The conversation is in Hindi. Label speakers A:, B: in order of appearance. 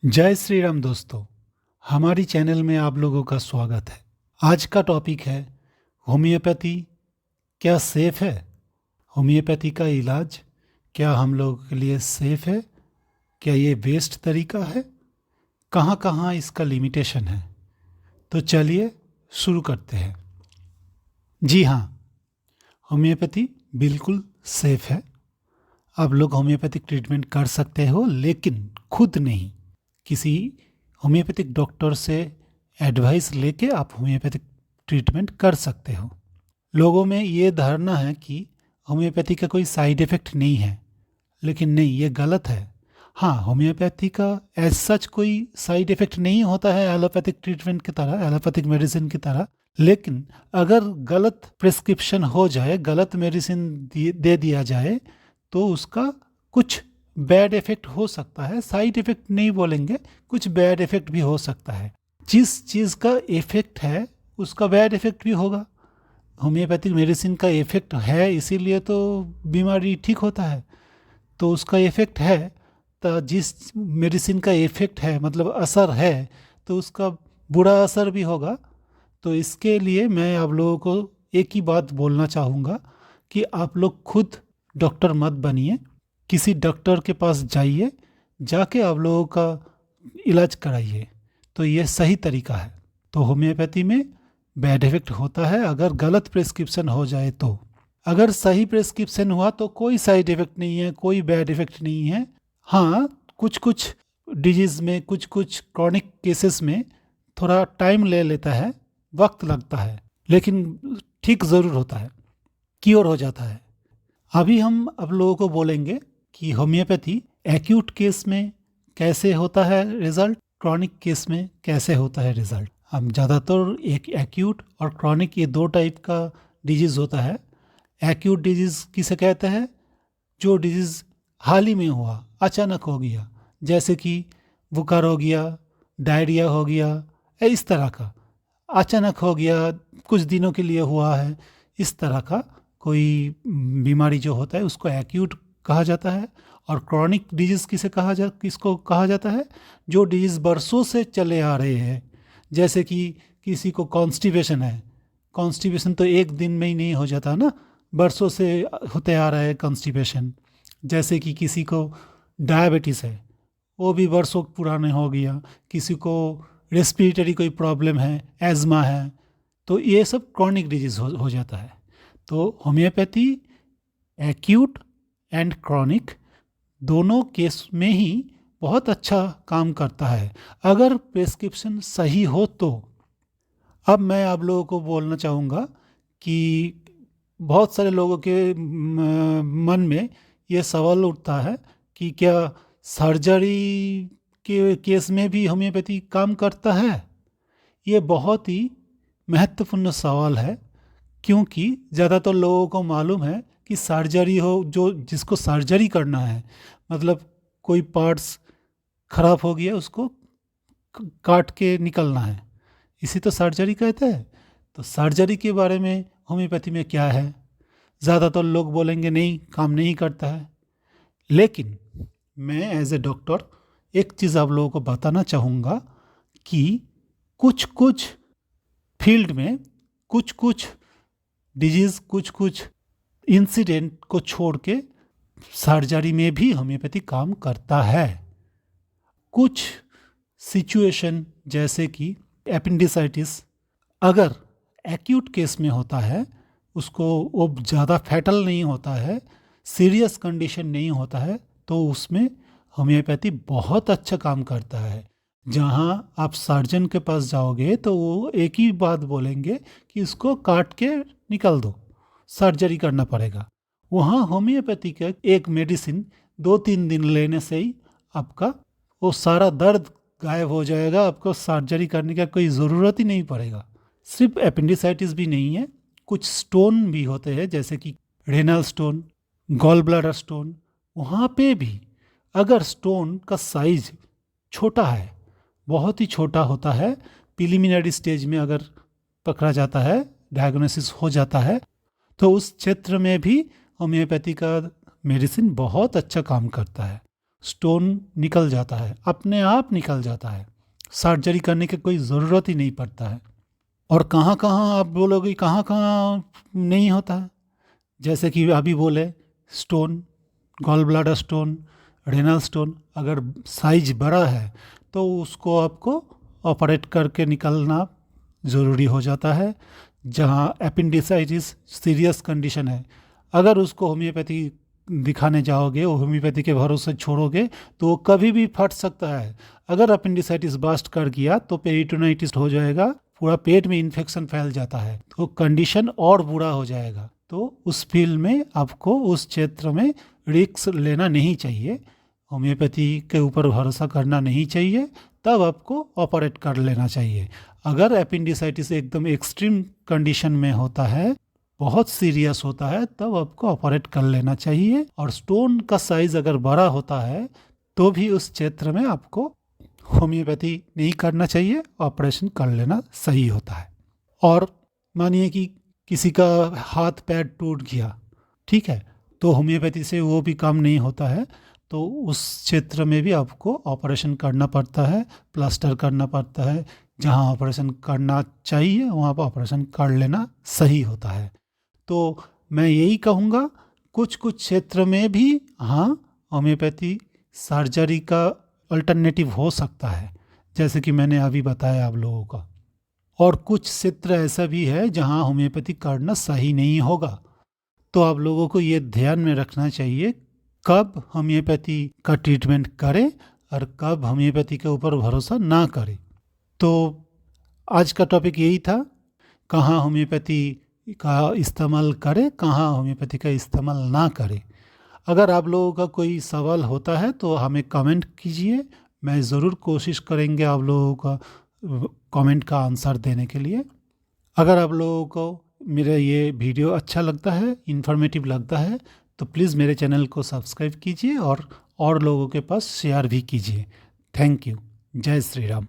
A: जय श्री राम दोस्तों। हमारी चैनल में आप लोगों का स्वागत है। आज का टॉपिक है होम्योपैथी क्या सेफ है। होम्योपैथी का इलाज क्या हम लोगों के लिए सेफ है? क्या ये बेस्ट तरीका है? कहाँ कहाँ इसका लिमिटेशन है? तो चलिए शुरू करते हैं। जी हाँ, होम्योपैथी बिल्कुल सेफ है। आप लोग होम्योपैथिक ट्रीटमेंट कर सकते हो, लेकिन खुद नहीं। किसी होम्योपैथिक डॉक्टर से एडवाइस लेके आप होम्योपैथिक ट्रीटमेंट कर सकते हो। लोगों में ये धारणा है कि होम्योपैथी का कोई साइड इफ़ेक्ट नहीं है, लेकिन नहीं, ये गलत है। हाँ, होम्योपैथी का एज सच कोई साइड इफ़ेक्ट नहीं होता है एलोपैथिक ट्रीटमेंट की तरह, एलोपैथिक मेडिसिन की तरह। लेकिन अगर गलत प्रिस्क्रिप्शन हो जाए, गलत मेडिसिन दे दिया जाए, तो उसका कुछ बैड इफेक्ट हो सकता है। साइड इफेक्ट नहीं बोलेंगे, कुछ बैड इफेक्ट भी हो सकता है। जिस चीज़ का इफेक्ट है उसका बैड इफेक्ट भी होगा। होम्योपैथिक मेडिसिन का इफेक्ट है, इसीलिए तो बीमारी ठीक होता है। तो उसका इफेक्ट है, तो जिस मेडिसिन का इफेक्ट है मतलब असर है, तो उसका बुरा असर भी होगा। तो इसके लिए मैं आप लोगों को एक ही बात बोलना चाहूँगा कि आप लोग खुद डॉक्टर मत बनिए। किसी डॉक्टर के पास जाइए, जाके आप लोगों का इलाज कराइए। तो ये सही तरीका है। तो होम्योपैथी में बैड इफेक्ट होता है अगर गलत प्रिस्क्रिप्शन हो जाए। तो अगर सही प्रिस्क्रिप्शन हुआ तो कोई साइड इफेक्ट नहीं है, कोई बैड इफेक्ट नहीं है। हाँ, कुछ कुछ डिजीज़ में, कुछ कुछ क्रॉनिक केसेस में थोड़ा टाइम ले लेता है, वक्त लगता है, लेकिन ठीक ज़रूर होता है, क्योर हो जाता है। अभी हम अब लोगों को बोलेंगे कि होम्योपैथी एक्यूट केस में कैसे होता है रिजल्ट, क्रॉनिक केस में कैसे होता है रिजल्ट। हम ज़्यादातर एक एक्यूट और क्रॉनिक, ये दो टाइप का डिजीज़ होता है। एक्यूट डिजीज़ किसे कहते हैं? जो डिजीज़ हाल ही में हुआ, अचानक हो गया, जैसे कि बुखार हो गया, डायरिया हो गया, इस तरह का अचानक हो गया, कुछ दिनों के लिए हुआ है, इस तरह का कोई बीमारी जो होता है उसको एक्यूट कहा जाता है। और क्रॉनिक डिजीज़ किसको कहा जाता है? जो डिजीज़ बरसों से चले आ रहे हैं। जैसे कि किसी को कॉन्स्टिपेशन है, कॉन्स्टिपेशन तो एक दिन में ही नहीं हो जाता ना, बरसों से होते आ रहा है कॉन्स्टिपेशन। जैसे कि किसी को डायबिटीज़ है, वो भी वर्षों पुराने हो गया। किसी को रेस्पिरेटरी कोई प्रॉब्लम है, एज़मा है, तो ये सब क्रॉनिक डिजीज़ हो जाता है। तो होम्योपैथी एक्यूट एंड क्रॉनिक दोनों केस में ही बहुत अच्छा काम करता है, अगर प्रिस्क्रिप्शन सही हो तो। अब मैं आप लोगों को बोलना चाहूँगा कि बहुत सारे लोगों के मन में ये सवाल उठता है कि क्या सर्जरी के केस में भी होम्योपैथी काम करता है? ये बहुत ही महत्वपूर्ण सवाल है, क्योंकि ज़्यादातर लोगों को मालूम है कि सर्जरी हो, जो जिसको सर्जरी करना है, मतलब कोई पार्ट्स खराब हो गया, उसको काट के निकलना है, इसी तो सर्जरी कहते हैं। तो सर्जरी के बारे में होम्योपैथी में क्या है? ज़्यादातर लोग बोलेंगे नहीं, काम नहीं करता है। लेकिन मैं एज ए डॉक्टर एक चीज़ आप लोगों को बताना चाहूँगा कि कुछ कुछ फील्ड में, कुछ कुछ डिजीज़, कुछ कुछ इंसिडेंट को छोड़ के सर्जरी में भी होम्योपैथी काम करता है। कुछ सिचुएशन जैसे कि एपेंडिसाइटिस, अगर एक्यूट केस में होता है, उसको वो ज़्यादा फैटल नहीं होता है, सीरियस कंडीशन नहीं होता है, तो उसमें होम्योपैथी बहुत अच्छा काम करता है। जहाँ आप सर्जन के पास जाओगे तो वो एक ही बात बोलेंगे कि इसको काट के निकल दो, सर्जरी करना पड़ेगा। वहाँ होम्योपैथी का एक मेडिसिन 2-3 दिन लेने से ही आपका वो सारा दर्द गायब हो जाएगा, आपको सर्जरी करने का कोई ज़रूरत ही नहीं पड़ेगा। सिर्फ एपेंडिसाइटिस भी नहीं है, कुछ स्टोन भी होते हैं, जैसे कि renal stone, gall bladder stone. वहाँ पे भी अगर स्टोन का साइज छोटा है, बहुत ही छोटा होता है, प्रिलिमिनरी स्टेज में अगर पकड़ा जाता है, डायग्नोसिस हो जाता है, तो उस क्षेत्र में भी होम्योपैथी का मेडिसिन बहुत अच्छा काम करता है। स्टोन निकल जाता है, अपने आप निकल जाता है, सर्जरी करने की कोई ज़रूरत ही नहीं पड़ता है। और कहाँ कहाँ आप बोलोगे, कहाँ कहाँ नहीं होता है? जैसे कि अभी बोले stone, gall bladder stone, renal stone, अगर साइज बड़ा है तो उसको आपको ऑपरेट करके निकालना ज़रूरी हो जाता है। जहाँ एपेंडिसाइटिस सीरियस कंडीशन है, अगर उसको होम्योपैथी दिखाने जाओगे, होम्योपैथी के भरोसे छोड़ोगे तो वो कभी भी फट सकता है। अगर अपेंडिसाइटिस बास्ट कर गया तो पेरिटोनाइटिस हो जाएगा, पूरा पेट में इन्फेक्शन फैल जाता है, तो कंडीशन और बुरा हो जाएगा। तो उस फील्ड में आपको, उस क्षेत्र में रिस्क लेना नहीं चाहिए, होम्योपैथी के ऊपर भरोसा करना नहीं चाहिए, तब आपको ऑपरेट कर लेना चाहिए। अगर एपेंडिसाइटिस एकदम एक्सट्रीम कंडीशन में होता है, बहुत सीरियस होता है, तब आपको ऑपरेट कर लेना चाहिए। और स्टोन का साइज अगर बड़ा होता है तो भी उस क्षेत्र में आपको होम्योपैथी नहीं करना चाहिए, ऑपरेशन कर लेना सही होता है। और मानिए कि किसी का हाथ पैर टूट गया, ठीक है, तो होम्योपैथी से वो भी काम नहीं होता है, तो उस क्षेत्र में भी आपको ऑपरेशन करना पड़ता है, प्लास्टर करना पड़ता है। जहाँ ऑपरेशन करना चाहिए वहाँ पर ऑपरेशन कर लेना सही होता है। तो मैं यही कहूँगा, कुछ कुछ क्षेत्र में भी हाँ, होम्योपैथी सर्जरी का अल्टरनेटिव हो सकता है, जैसे कि मैंने अभी बताया आप लोगों का। और कुछ क्षेत्र ऐसा भी है जहाँ होम्योपैथी करना सही नहीं होगा, तो आप लोगों को ये ध्यान में रखना चाहिए कब होम्योपैथी का ट्रीटमेंट करें और कब होम्योपैथी के ऊपर भरोसा ना करें। तो आज का टॉपिक यही था, कहाँ होम्योपैथी का इस्तेमाल करें, कहाँ होम्योपैथी का इस्तेमाल ना करें। अगर आप लोगों का कोई सवाल होता है तो हमें कमेंट कीजिए, मैं ज़रूर कोशिश करेंगे आप लोगों का कमेंट का आंसर देने के लिए। अगर आप लोगों को मेरा ये वीडियो अच्छा लगता है, इन्फॉर्मेटिव लगता है, तो प्लीज़ मेरे चैनल को सब्सक्राइब कीजिए और लोगों के पास शेयर भी कीजिए। Thank you. जय श्री राम।